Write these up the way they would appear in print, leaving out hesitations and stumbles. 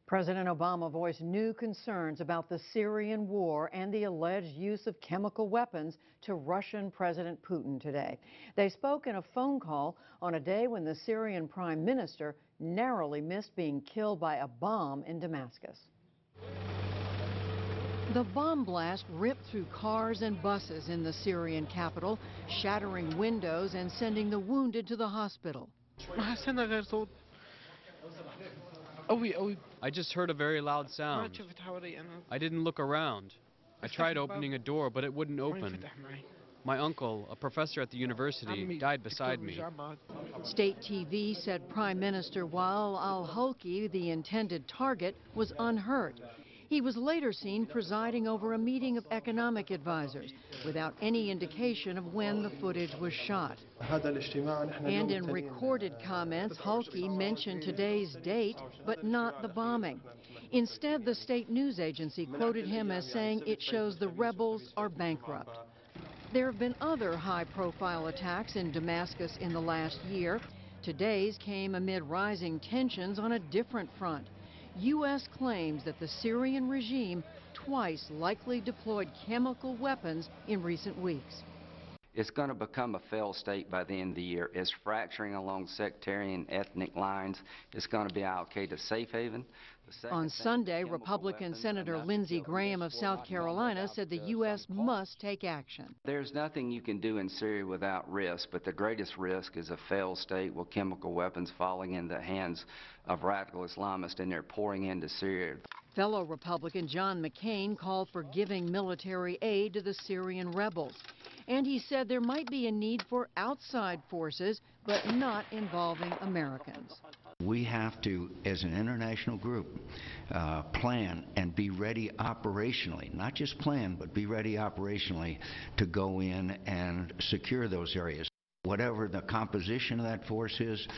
President Obama voiced new concerns about the Syrian war and the alleged use of chemical weapons to Russian President Putin today. They spoke in a phone call on a day when the Syrian Prime Minister narrowly missed being killed by a bomb in Damascus. The bomb blast ripped through cars and buses in the Syrian capital, shattering windows and sending the wounded to the hospital. I just heard a very loud sound. I didn't look around. I tried opening a door, but it wouldn't open. My uncle, a professor at the university, died beside me. State TV said Prime Minister Wael al-Halqi, the intended target, was unhurt. He was later seen presiding over a meeting of economic advisors without any indication of when the footage was shot. And in recorded comments, Halqi mentioned today's date, but not the bombing. Instead, the state news agency quoted him as saying it shows the rebels are bankrupt. There have been other high-profile attacks in Damascus in the last year. Today's came amid rising tensions on a different front. U.S. claims that the Syrian regime twice likely deployed chemical weapons in recent weeks. It's going to become a failed state by the end of the year. It's fracturing along sectarian ethnic lines. It's going to be al-qaeda safe haven. On Sunday, Republican Senator Lindsey Graham of South Carolina said the U.S. must take action. There's nothing you can do in Syria without risk, but the greatest risk is a failed state with chemical weapons falling in the hands of radical Islamists, and they're pouring into Syria. Fellow Republican John McCain called for giving military aid to the Syrian rebels. And he said there might be a need for outside forces, but not involving Americans. We have to, as an international group, plan and be ready operationally, not just plan, but be ready operationally to go in and secure those areas. Whatever the composition of that force is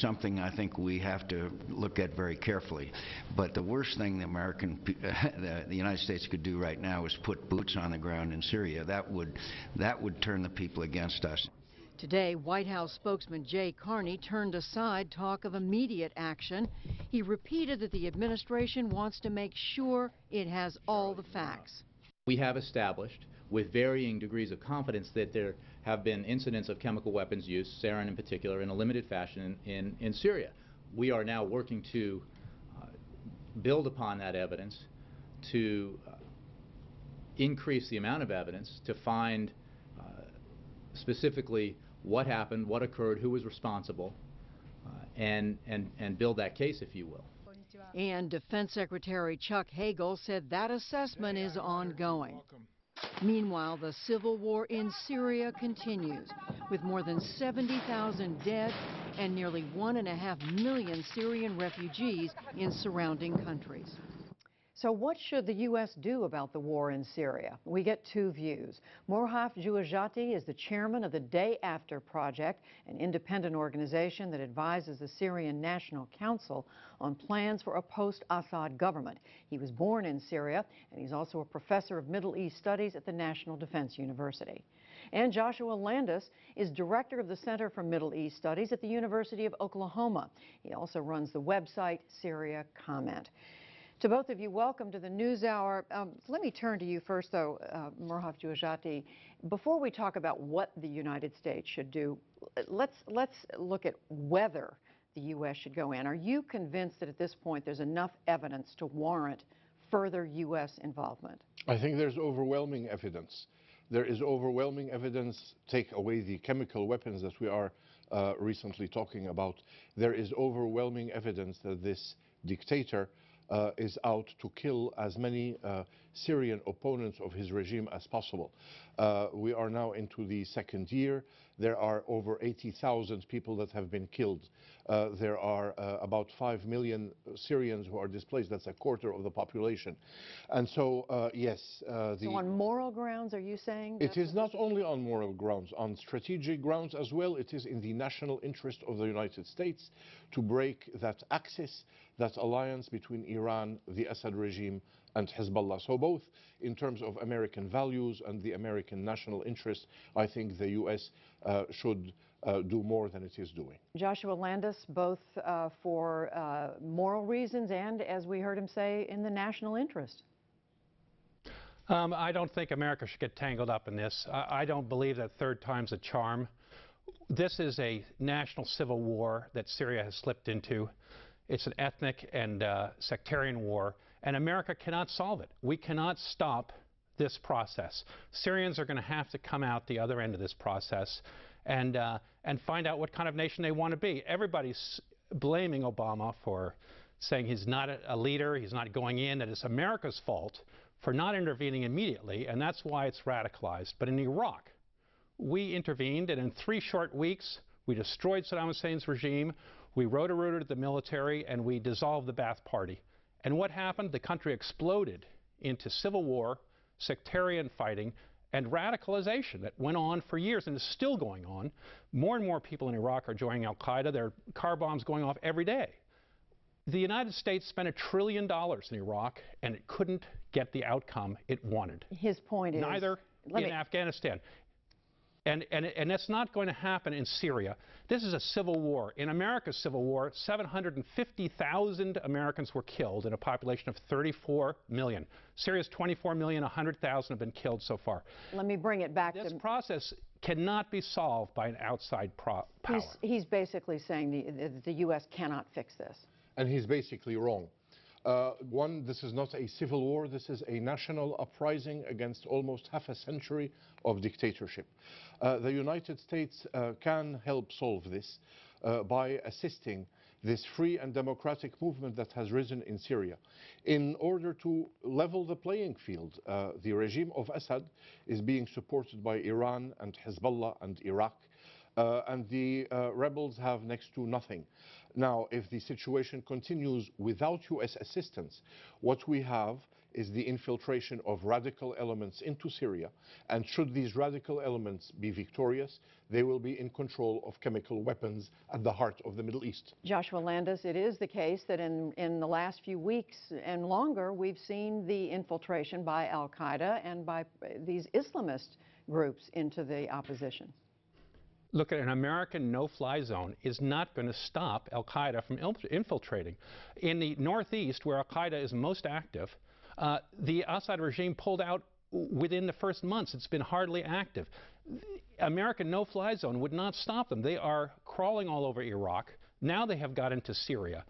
something I think we have to look at very carefully. But the worst thing the United States could do right now is put boots on the ground in Syria. That would turn the people against us. Today, White House spokesman Jay Carney turned aside talk of immediate action. He repeated that the administration wants to make sure it has all the facts. We have established with varying degrees of confidence that there have been incidents of chemical weapons use, sarin in particular, in a limited fashion in Syria. We are now working to build upon that evidence, to increase the amount of evidence, to find specifically what happened, what occurred, who was responsible, and build that case, if you will. And Defense Secretary Chuck Hagel said that assessment is ongoing. Meanwhile, the civil war in Syria continues, with more than 70,000 dead and nearly 1.5 million Syrian refugees in surrounding countries. So what should the U.S. do about the war in Syria? We get two views. Murhaf Jouejati is the chairman of the Day After Project, an independent organization that advises the Syrian National Council on plans for a post-Assad government. He was born in Syria, and he's also a professor of Middle East Studies at the National Defense University. And Joshua Landis is director of the Center for Middle East Studies at the University of Oklahoma. He also runs the website Syria Comment. To both of you, welcome to the NewsHour. Let me turn to you first, though, Murhaf Jouejati. Before we talk about what the United States should do, let's look at whether the U.S. should go in. Are you convinced that at this point there's enough evidence to warrant further U.S. involvement? I think there's overwhelming evidence. There is overwhelming evidence, take away the chemical weapons that we are recently talking about. There is overwhelming evidence that this dictator is out to kill as many Syrian opponents of his regime as possible. We are now into the second year. There are over 80,000 people that have been killed. There are about 5 million Syrians who are displaced. That's a quarter of the population. And so, yes. So on moral grounds, are you saying? It is not only on moral grounds, on strategic grounds as well. It is in the national interest of the United States to break that axis, that alliance between Iran, the Assad regime, and Hezbollah. So both in terms of American values and the American national interest, I think the U.S. should do more than it is doing. Joshua Landis, both for moral reasons and, as we heard him say, in the national interest. I don't think America should get tangled up in this. I don't believe that third time's a charm. This is a national civil war that Syria has slipped into. It's an ethnic and sectarian war, and America cannot solve it. We cannot stop this process. Syrians are going to have to come out the other end of this process and find out what kind of nation they want to be. Everybody's blaming Obama for saying he's not a leader, he's not going in, that it's America's fault for not intervening immediately, and that's why it's radicalized. But in Iraq, we intervened, and in 3 short weeks, we destroyed Saddam Hussein's regime, we rotor-rooted the military, and we dissolved the Ba'ath Party. And what happened? The country exploded into civil war, sectarian fighting, and radicalization that went on for years and is still going on. More and more people in Iraq are joining al-Qaeda. There are car bombs going off every day. The United States spent $1 trillion in Iraq, and it couldn't get the outcome it wanted. His point is... Neither in Afghanistan. And that's not going to happen in Syria. This is a civil war. In America's civil war, 750,000 Americans were killed in a population of 34 million. Syria's 24 million, 100,000 have been killed so far. Let me bring it back to... This process cannot be solved by an outside power. He's basically saying the U.S. cannot fix this. And he's basically wrong. One, this is not a civil war, this is a national uprising against almost half a century of dictatorship. The United States can help solve this by assisting this free and democratic movement that has risen in Syria. In order to level the playing field, the regime of Assad is being supported by Iran and Hezbollah and Iraq. And the rebels have next to nothing. Now, if the situation continues without U.S. assistance, what we have is the infiltration of radical elements into Syria. And should these radical elements be victorious, they will be in control of chemical weapons at the heart of the Middle East. Joshua Landis, it is the case that in the last few weeks and longer, we've seen the infiltration by al-Qaeda and by these Islamist groups into the opposition. Look, at an American no-fly zone is not going to stop al-Qaeda from infiltrating. In the northeast, where al-Qaeda is most active, the Assad regime pulled out within the first months. It's been hardly active. American no-fly zone would not stop them. They are crawling all over Iraq. Now they have got into Syria.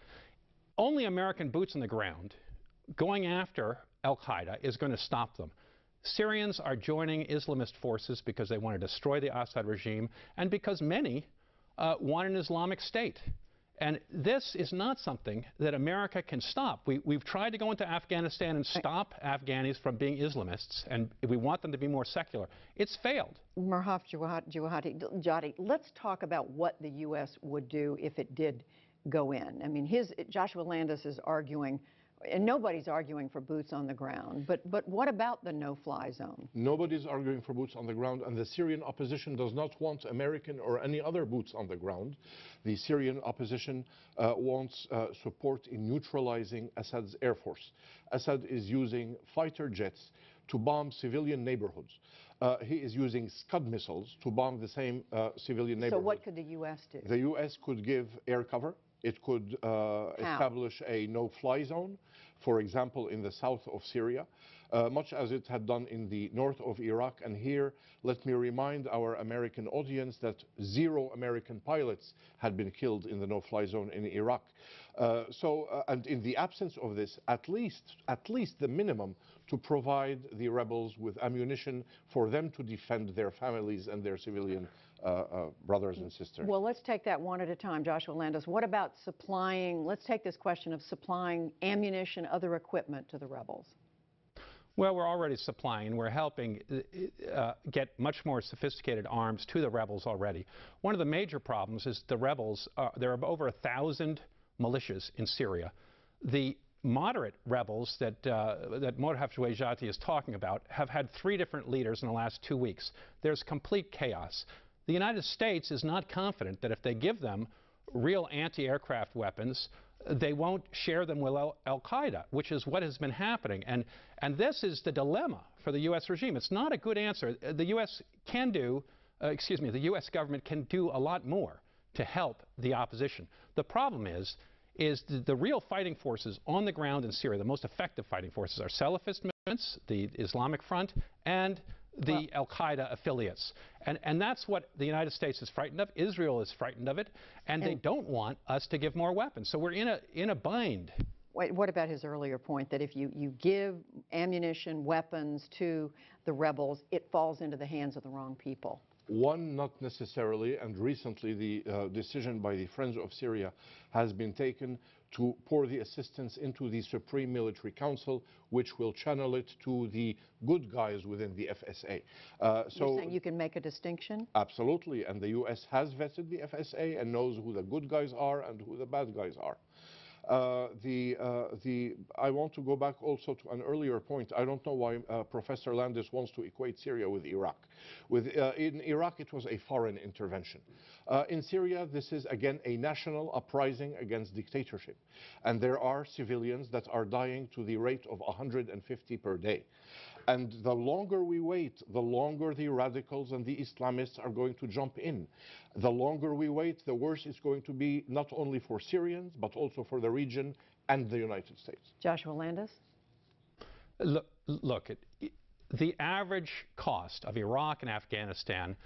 Only American boots on the ground going after al-Qaeda is going to stop them. Syrians are joining Islamist forces because they want to destroy the Assad regime and because many want an Islamic State. And this is not something that America can stop. We've tried to go into Afghanistan and stop Afghanis from being Islamists, and we want them to be more secular. It's failed. Murhaf, Jouejati, let's talk about what the U.S. would do if it did go in. I mean, Joshua Landis is arguing, and nobody's arguing for boots on the ground, but what about the no-fly zone? Nobody's arguing for boots on the ground, and the Syrian opposition does not want American or any other boots on the ground. The Syrian opposition wants support in neutralizing Assad's air force. Assad is using fighter jets to bomb civilian neighborhoods. He is using Scud missiles to bomb the same civilian neighborhoods. So what could the U.S. do? The U.S. could give air cover. It could establish a no-fly zone, for example, in the south of Syria, much as it had done in the north of Iraq. And here, let me remind our American audience that 0 American pilots had been killed in the no-fly zone in Iraq. And in the absence of this, at least the minimum to provide the rebels with ammunition for them to defend their families and their civilian brothers and sisters. Well, let's take that one at a time, Joshua Landis. What about supplying, let's take this question of supplying ammunition, other equipment to the rebels. Well, we're already supplying. We're helping get much more sophisticated arms to the rebels already. One of the major problems is the rebels, there are over 1,000 militias in Syria. The moderate rebels that Murhaf Jouejati is talking about have had 3 different leaders in the last 2 weeks. There's complete chaos. The United States is not confident that if they give them real anti-aircraft weapons, they won't share them with al-Qaeda, which is what has been happening. And this is the dilemma for the U.S. regime. It's not a good answer. The U.S. can do the U.S. government can do a lot more to help the opposition. The problem is the real fighting forces on the ground in Syria, the most effective fighting forces, are Salafist movements, the Islamic Front, and the al-Qaeda affiliates. And that's what the United States is frightened of. Israel is frightened of it, and they don't want us to give more weapons. So we're in a bind. Wait, what about his earlier point that if you give ammunition, weapons to the rebels, it falls into the hands of the wrong people? One, not necessarily, and recently the decision by the Friends of Syria has been taken to pour the assistance into the Supreme Military Council, which will channel it to the good guys within the FSA. You're saying you can make a distinction? Absolutely, and the U.S. has vetted the FSA and knows who the good guys are and who the bad guys are. I want to go back also to an earlier point. I don't know why Professor Landis wants to equate Syria with Iraq. In Iraq, it was a foreign intervention. In Syria, this is again a national uprising against dictatorship. And there are civilians that are dying to the rate of 150 per day. And the longer we wait, the longer the radicals and the Islamists are going to jump in. The longer we wait, the worse it's going to be, not only for Syrians, but also for the region and the United States. Joshua Landis? Look, the average cost of Iraq and Afghanistan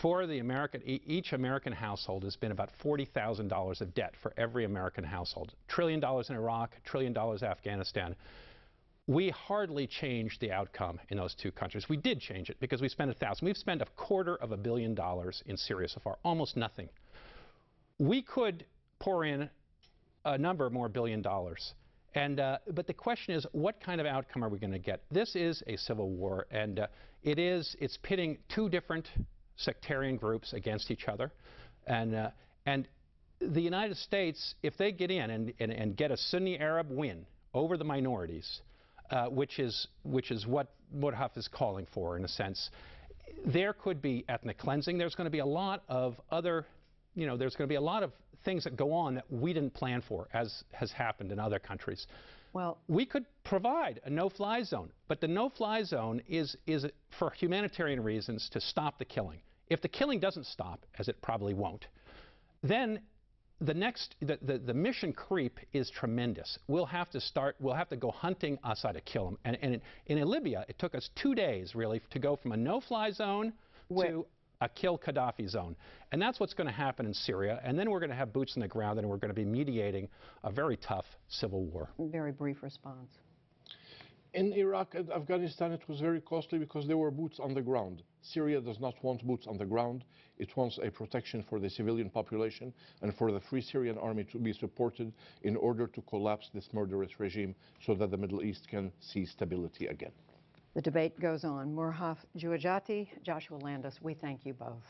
for each American household has been about $40,000 of debt for every American household. $1 trillion in Iraq, $1 trillion in Afghanistan. We hardly changed the outcome in those two countries. We did change it because we spent $1,000. We've spent $250 million in Syria so far, almost nothing. We could pour in a number more $1 billion. But the question is, what kind of outcome are we going to get? This is a civil war, and it's pitting two different sectarian groups against each other. And the United States, if they get in and get a Sunni Arab win over the minorities, which is what Murhaf is calling for, in a sense, there could be ethnic cleansing. There's going to be a lot of other, there's going to be a lot of things that go on that we didn't plan for, as has happened in other countries. Well, we could provide a no-fly zone, but the no-fly zone is for humanitarian reasons to stop the killing. If the killing doesn't stop, as it probably won't, then the mission creep is tremendous. We'll have to go hunting Assad to kill him. And in Libya, it took us 2 days, really, to go from a no-fly zone to a kill Gaddafi zone. And that's what's going to happen in Syria. And then we're going to have boots on the ground, and we're going to be mediating a very tough civil war. Very brief response. In Iraq and Afghanistan, it was very costly because there were boots on the ground. Syria does not want boots on the ground. It wants a protection for the civilian population and for the Free Syrian Army to be supported in order to collapse this murderous regime so that the Middle East can see stability again. The debate goes on. Murhaf, Jouejati, Joshua Landis, we thank you both.